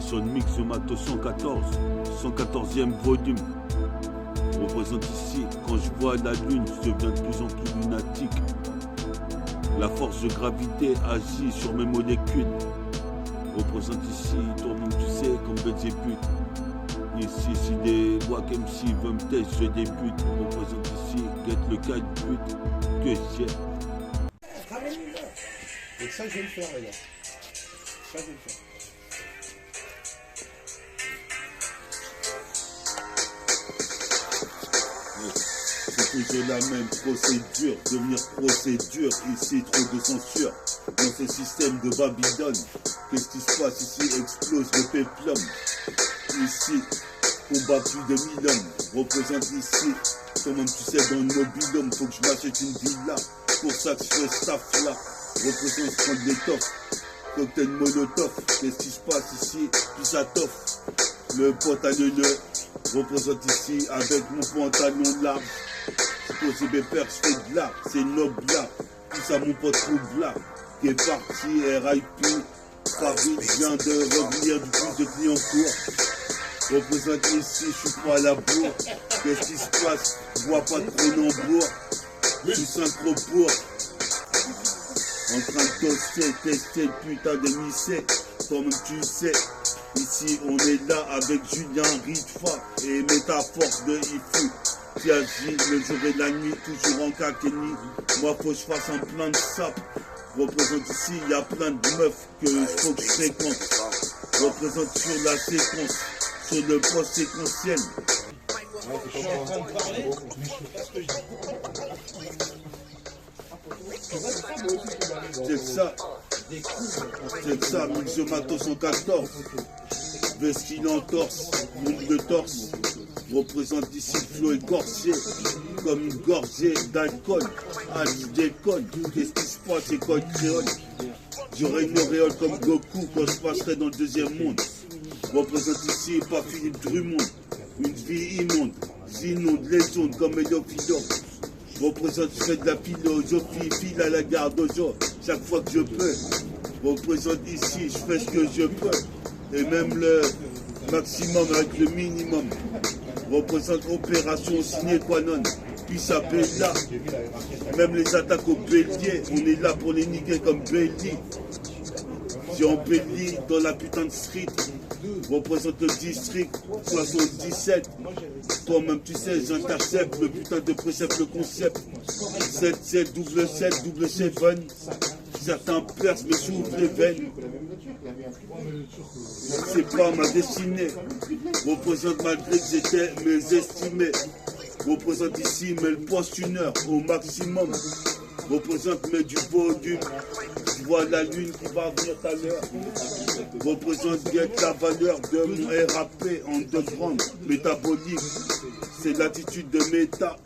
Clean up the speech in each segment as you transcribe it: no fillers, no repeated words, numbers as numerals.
sur le mix de Matos 114, 114e volume. Représente ici, quand je vois la lune, je deviens de plus en plus lunatique. La force de gravité agit sur mes molécules. Représente ici, toi-même tu sais, comme Belzébuth. Ici, si des Wack MC veulent me tester, je débute. Représente ici, get le cas de but que j'ai. Et ça, je vais le faire, regarde. Ça, je vais le faire. C'est toujours la même procédure, devenir procédure, ici trop de censure. Dans ce système de Babylone, qu'est-ce qui se passe ici? Explose le péplum. Ici, combat plus de 1000 hommes. Représente ici, toi-même tu sais, dans le mobilhome, faut que je m'achète une villa. Pour ça que je fais staff là. Représente prendre l'étoffe, cocktail molotov. Qu'est-ce qui se passe ici? Puis ça toffe. Le pote à le représente ici avec mon pantalon large. Posé mes pères, je fais de l'art, c'est noble là. Tout ça mon pote trouve là. Qui est parti, RIP. Paris vient de revenir du plus de Clignancourt. Représente ici, je suis pas à la bourre. Qu'est-ce qui se passe? Je vois pas de Cronenbourg. Je suis synchro-pour. En train de tester le putain de lycée. Toi-même tu sais. Ici on est là avec Julien Ritfa et Métaphore de Ifu qui agit le jour et la nuit, toujours en kakeni. Moi faut que je fasse un plein de sap. Représente ici, il y a plein de meufs que faut que je fréquente. Représente sur la séquence, sur le post séquentiel. Je suis en train de parler. C'est ça, mix de Matos 114. Vestil en torse, nombre de torse. Représente ici le flot écorché, comme une gorgée d'alcool. Ah, je déconne, qu'est-ce qui se passe, école créole? J'aurai une auréole comme Goku quand je passerai dans le deuxième monde. Représente ici pas Philippe Drummond, une vie immonde. J'inonde les ondes comme Elio Philo. Représente, je fais de la philosophie, file à la garde aux gens, chaque fois que je peux. Représente ici, je fais ce que je peux. Et même le maximum avec le minimum. Représente opération sine qua non. Puis ça paye là. Même les attaques au bélier, on est là pour les niquer comme Belly. J'ai embelli dans la putain de street. Représente le district 77. Toi-même tu sais, j'intercepte le putain de précepte, le concept. 7-7, double 7, double 7. Certains percent me s'ouvrent les veines. C'est pas ma destinée. Représente malgré que j'étais mésestimé. Représente ici, mais le poste une heure au maximum. Représente, mais du volume. Je vois la lune qui va venir tout à l'heure. Représente bien la valeur de mon RAP en underground métabolique. C'est l'attitude de méta.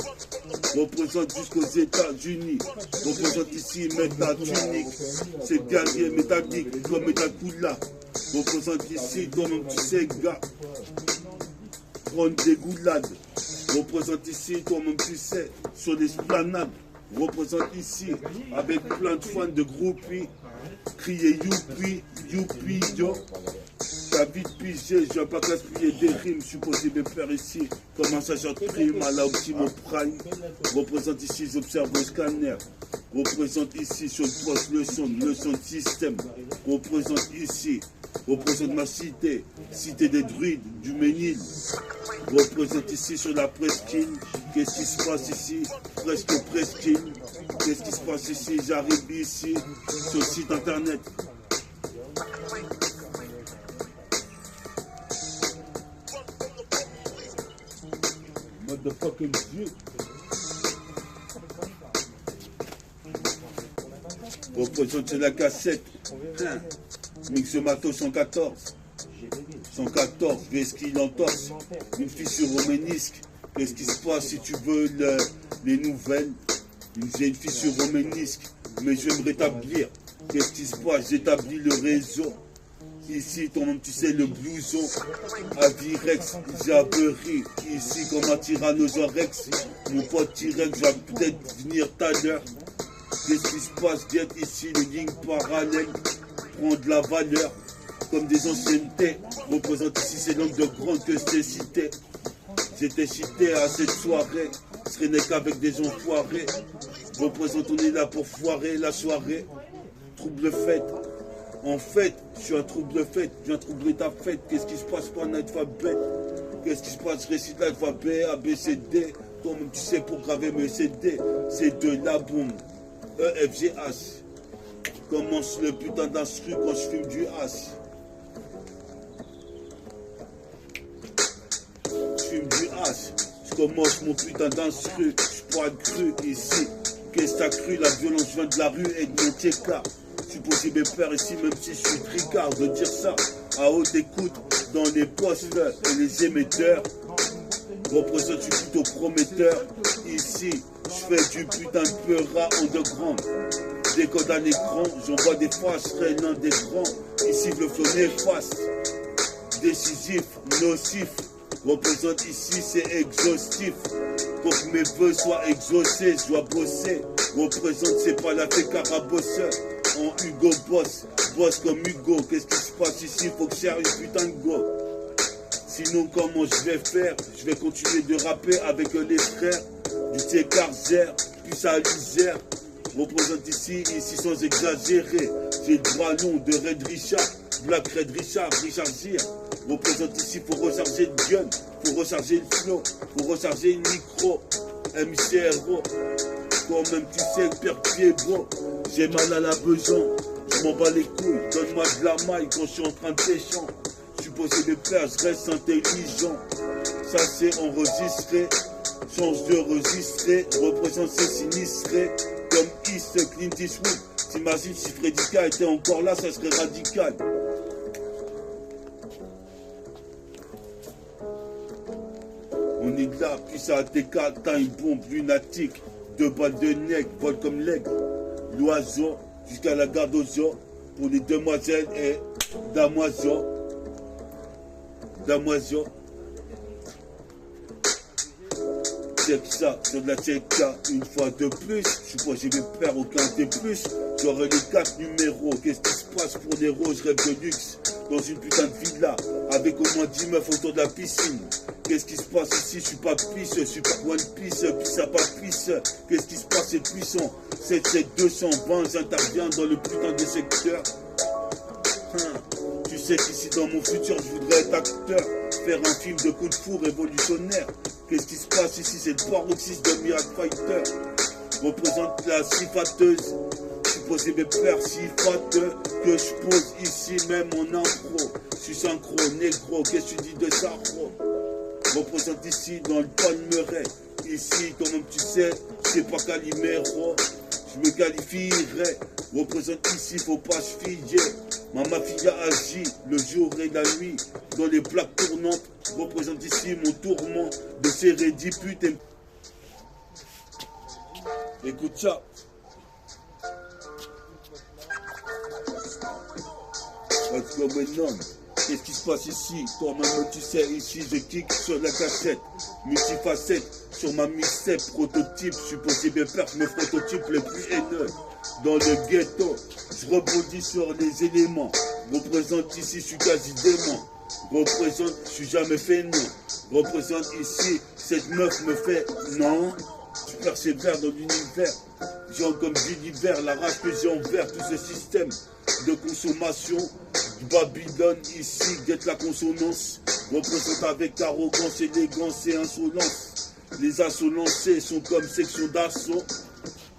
Représente jusqu'aux États-Unis. Représente ici métatunique. C'est guerrier métallique comme Métakula. Représente ici, toi-même tu sais, gars. Prendre des goulades. Représente ici, toi-même tu sais, sur l'esplanade. Représente ici, avec plein de fans de groupies. Crier youpi, youpi, yo. T'as vite pigé, je viens pas gaspiller des rimes. Je suis posé me faire ici, comme un sergent de prime à la Optimo Prime. Représente ici, j'observe le scanner. Représente ici, sur le poste, le son de système. Représente ici. Représente ma cité, cité des druides, du Ménil. Représente ici sur la presqu'île. Qu'est-ce qui se passe ici? Presque presqu'île. Qu'est-ce qui se passe ici? J'arrive ici, sur le site internet. Motherfucking Dieu. Représente sur la cassette. Mix Matos 114. 114, vesquille en torse. Une fissure au ménisque. Qu'est-ce qui se passe si tu veux les nouvelles? J'ai une fissure au ménisque, mais je vais me rétablir. Qu'est-ce qui se passe? J'établis le réseau. Ici, toi-même, tu sais, le blouson. Avirex, Jabery. Ici, comme un tyrannosaurus. Mon pote T-Rex va peut-être venir tout à l'heure. Qu'est-ce qui se passe? Viens ici, les lignes parallèles. Prends de la valeur. comme des anciennetés. Représente ici ces langues de grandes que je t'ai citées. J'étais cité à cette soirée, ce serait n'est qu'avec des enfoirés. Représente, on est là pour foirer la soirée. Trouble fête. En fait, je suis un trouble fête, je viens troubler ta fête. Qu'est-ce qui se passe pour un alphabet? Qu'est-ce qui se passe? Je récite l'alphabet, A, B, C, D. Toi-même tu sais pour graver mes CD. C'est de la bombe. E, F, G, H. Commence le putain d'instru quand je fume du hash. Je fume du hash. Je commence mon putain d'instru. Je pourrais cru ici. Qu'est-ce que t'as cru? La violence vient de la rue et de mon TK. Je suis possible peur ici même si je suis tricard de dire ça à haute écoute dans les postes et les émetteurs. Représente, je suis plutôt prometteur. Ici, je fais du putain de peura underground. Décode à l'écran, j'envoie des faces, serait l'un des grands. Ici, le flow néfaste, décisif, nocif. Représente ici, c'est exhaustif. Pour que mes vœux soient exaucés, je dois bosser. Représente, c'est pas la fée carabosseur. En Hugo Boss, boss comme Hugo. Qu'est-ce qui se passe ici? Faut que je cherche une putain de go. Sinon, comment je vais faire? Je vais continuer de rapper avec les frères du T-Carzer, puis ça l'Isère. Représente ici sans exagérer. J'ai le droit long de Red Richard, Black Red Richard, Richard Gere. Représente ici, faut recharger le gun, faut recharger le flow, faut recharger le micro. MCRO, toi-même tu sais le pire pied beau. J'ai mal à la besoin, je m'en bats les couilles. Donne-moi de la maille quand je suis en train de péchant. Je suis posé des places, je reste intelligent. Ça c'est enregistré, change de registrer. Représente c'est sinistré, comme East Clint Eastwood. T'imagines si Freddy K était encore là, ça serait radical. On est là, puis ça ATK, time bombe lunatique. 2 balles de nègre, vol comme l'aigle. L'oiseau, jusqu'à la garde aux eaux. Pour les demoiselles et damoiseaux. Damoiseaux. Check ça, sur de la check une fois de plus. Je suis pas, je vais faire aucun des plus. J'aurai les 4 numéros. Qu'est-ce qui se passe pour des roses, rêve de luxe? Dans une putain de villa, avec au moins 10 meufs autour de la piscine. Qu'est-ce qui se passe ici? Je suis pas pisse, je suis pas One Piece, puis ça pas pisse. Qu'est-ce qui se passe? C'est puissant. 77220, j'interviens dans le putain de secteur. Tu sais qu'ici dans mon futur, je voudrais être acteur. Faire un film de coup de fou révolutionnaire. Qu'est-ce qui se passe ici? C'est le paroxysme de Miracle Fighter. Représente la sifateuse. Je suis posé mes pères sifateux que je pose ici même en impro. Je suis synchro, négro, qu'est-ce que tu dis de ça, gros? Représente ici dans le palmeret. Ici, quand même tu sais, c'est pas Calimero. Je me qualifierais. Représente ici, faut pas se fier. Ma mafia agit le jour et la nuit. Dans les plaques tournantes. Représente ici mon tourment de serrer 10 putes. Écoute ça. Let's go maintenant. Qu'est-ce qui se passe ici? Toi-même tu sais, ici je kick sur la cassette. Multifacette, sur ma mixtape, prototype. Je suis possible faire mes prototypes les plus haineux. Dans le ghetto, je rebondis sur les éléments. Représente ici, je suis quasi dément. Représente, je suis jamais fait non. Représente ici, cette meuf me fait non. Je persévère dans l'univers. J'ai comme l'univers, la rage que j'ai envers tout ce système de consommation. Babylone ici, guette la consonance. Représente avec arrogance, élégance et insolence. Les insolencés sont comme section d'assaut.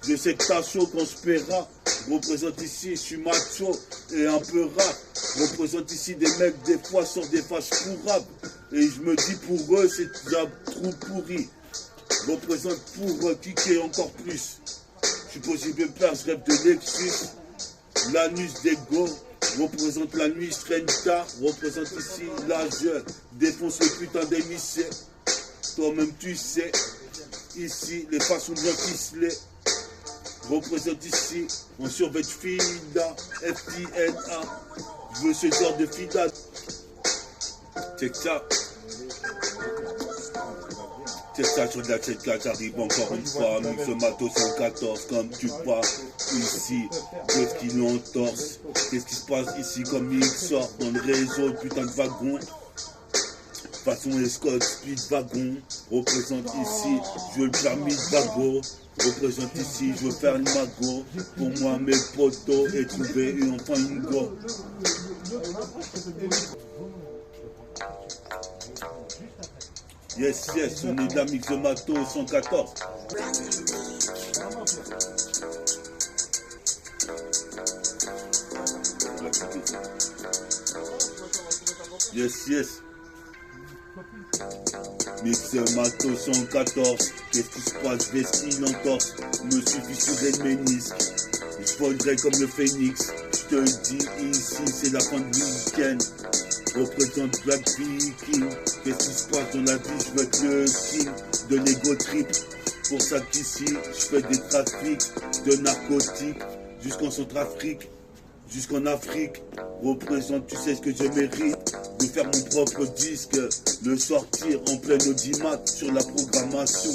Je sais que t'as chaud quand je paiera. Représente ici, je suis macho et un peu rap. Représente ici des mecs, des fois sur des faces pourrables. Et je me dis pour eux, c'est déjà trop pourri. Représente pour kicker encore plus. Je suis possible père, je rêve de Lexus. L'anus d'ego. Représente la nuit, je traîne tard. Représente ici l'âge. Défonce le putain d'émissaire. Toi-même tu sais. Ici, les façons bien ficelées. Représente ici, on survêt FIDA, FINA. Je veux ce genre de FIDA. Check ça. C'est ça sur la 7K, j'arrive encore une fois. Mix Matos 114, comme tu vois ici. Qu'est-ce qui l'entorse? Qu'est-ce qui se passe ici comme mix sort dans le réseau, le putain de wagon. Façon escorte, speed wagon. Représente ici, je veux le permis de wagon. Représente ici, je veux faire une mago. Pour moi, mes potos et trouver enfin une go. Yes, yes, on est de la Mix Matos 114. Yes, yes. Mix Matos 114. Qu'est-ce qui se passe? Vestine en torse. Me suffit sur le ménisque. Je volerai comme le phénix. Je te le dis ici, c'est la fin de week-end. Représente Black Viking. Qu'est-ce qui se passe dans la vie? Je veux être le king de l'ego trip. Pour ça qu'ici, je fais des trafics de narcotiques jusqu'en Centrafrique, jusqu'en Afrique. Représente, tu sais ce que je mérite, de faire mon propre disque, le sortir en pleine audimat sur la programmation.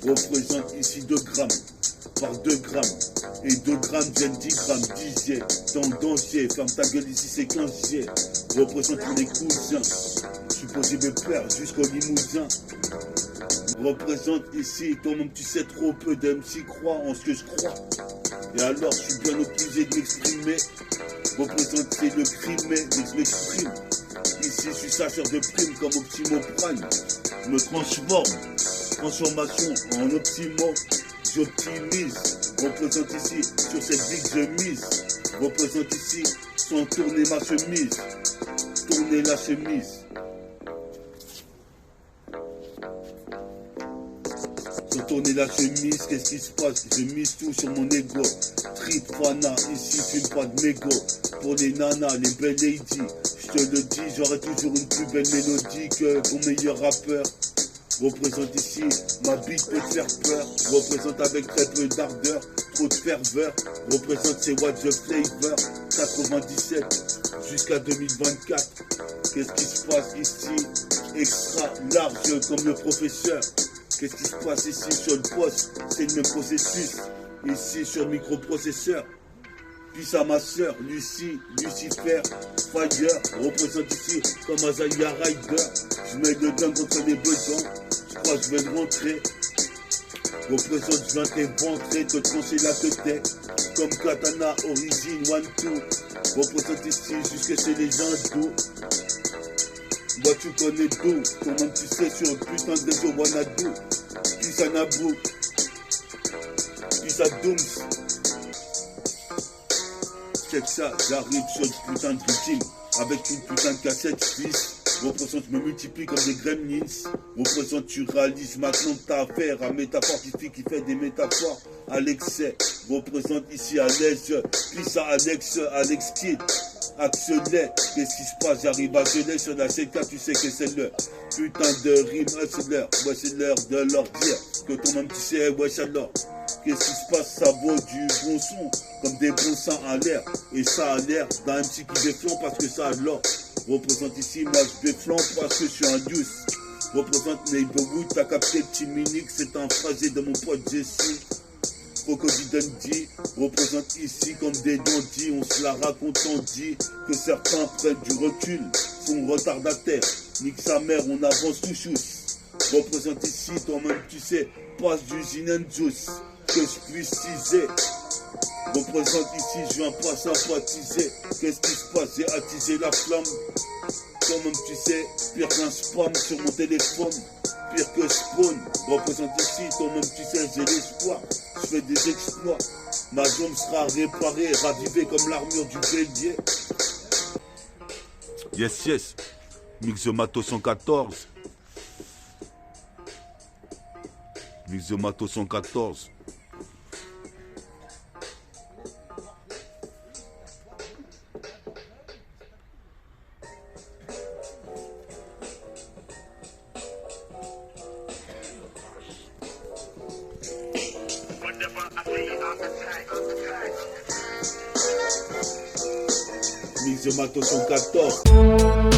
Représente ici 2 grammes par 2 grammes. Et 2 grammes viennent 10 grammes, 10 jets, dans le danger. Ferme ta gueule ici, c'est 15 jets. Représente pour les cousins. Je suis posé mes pères jusqu'au Limousin. Représente ici, toi-même tu sais trop peu d'MC croient en ce que je crois. Et alors je suis bien obligé de m'exprimer. Représente c'est le crime, mais je m'exprime. Ici je suis sacheur de prime comme Optimo Prime. Je me transforme, transformation en Optimo. J'optimise, représente ici, sur cette vie que je mise. Représente ici, sans tourner ma chemise. Tourner la chemise. Sans tourner la chemise, qu'est-ce qui se passe? Je mise tout sur mon ego. Trip fana, ici fume pas de mégot. Pour les nanas, les belles ladies, je te le dis, j'aurai toujours une plus belle mélodie que ton meilleur rappeur. Représente ici, ma bite peut te faire peur. Représente avec très peu d'ardeur, trop de ferveur. Représente c'est What the Flavor, 97 jusqu'à 2024. Qu'est-ce qui se passe ici? Extra large comme le professeur. Qu'est-ce qui se passe ici sur le poste? C'est le même processus. Ici sur le microprocesseur. Puis à ma soeur, Lucie, Lucifer, Fire, représente ici comme Azaya Rider. Je mets le dingue contre les besoins. Je crois que je vais rentrer. Représente, je viens t'éventrer, te trancher la tête. Comme Katana, Origine, One Two. Représente ici jusque chez les hindous. Moi tu connais tout, toi-même tu sais sur le putain de réseau Wanadu. Puis à Naboo, puis à Dooms. Check ça, j'arrive sur le putain de victime. Avec une putain de cassette fils. Représente, je me multiplie comme des gremlins. Représente, tu réalises maintenant ta affaire. Un métaphore qui fait des métaphores à l'excès. Représente ici à l'aise. Puis à Alex, Alex Kid. Axelet, qu'est-ce qui se passe? J'arrive à geler sur la CK, tu sais que c'est l'heure. Putain de rime, c'est l'heure. Ouais, c'est l'heure de leur dire que toi-même tu sais, ouais, alors. Qu'est-ce qui se passe? Ça vaut du bon son, comme des bons seins à l'air. Et ça a l'air d'un MC qui déflant parce que ça a l'or. Représente ici, moi je déflant parce que je suis un douce. Représente Neighborhood, t'as capté petit minique, c'est un phrasé de mon pote Jesse. Crocodile Dundee représente ici comme des dandys. On se la raconte, on dit que certains prennent du recul, sont retardataires. Nique sa mère, on avance tout chousse. Représente ici, toi-même tu sais, passe du gin and juice. Que je puisse teaser. Représente ici, je viens pas sympathiser. Qu'est-ce qui se passe? J'ai attisé la flamme. Toi-même tu sais, pire qu'un spam sur mon téléphone. Pire que spawn, représente ici, toi-même tu sais, j'ai l'espoir, je fais des exploits, ma jambe sera réparée, ravivée comme l'armure du bélier. Yes, yes, Mix Matos 114. Mix Matos 114. Mix Matos 114.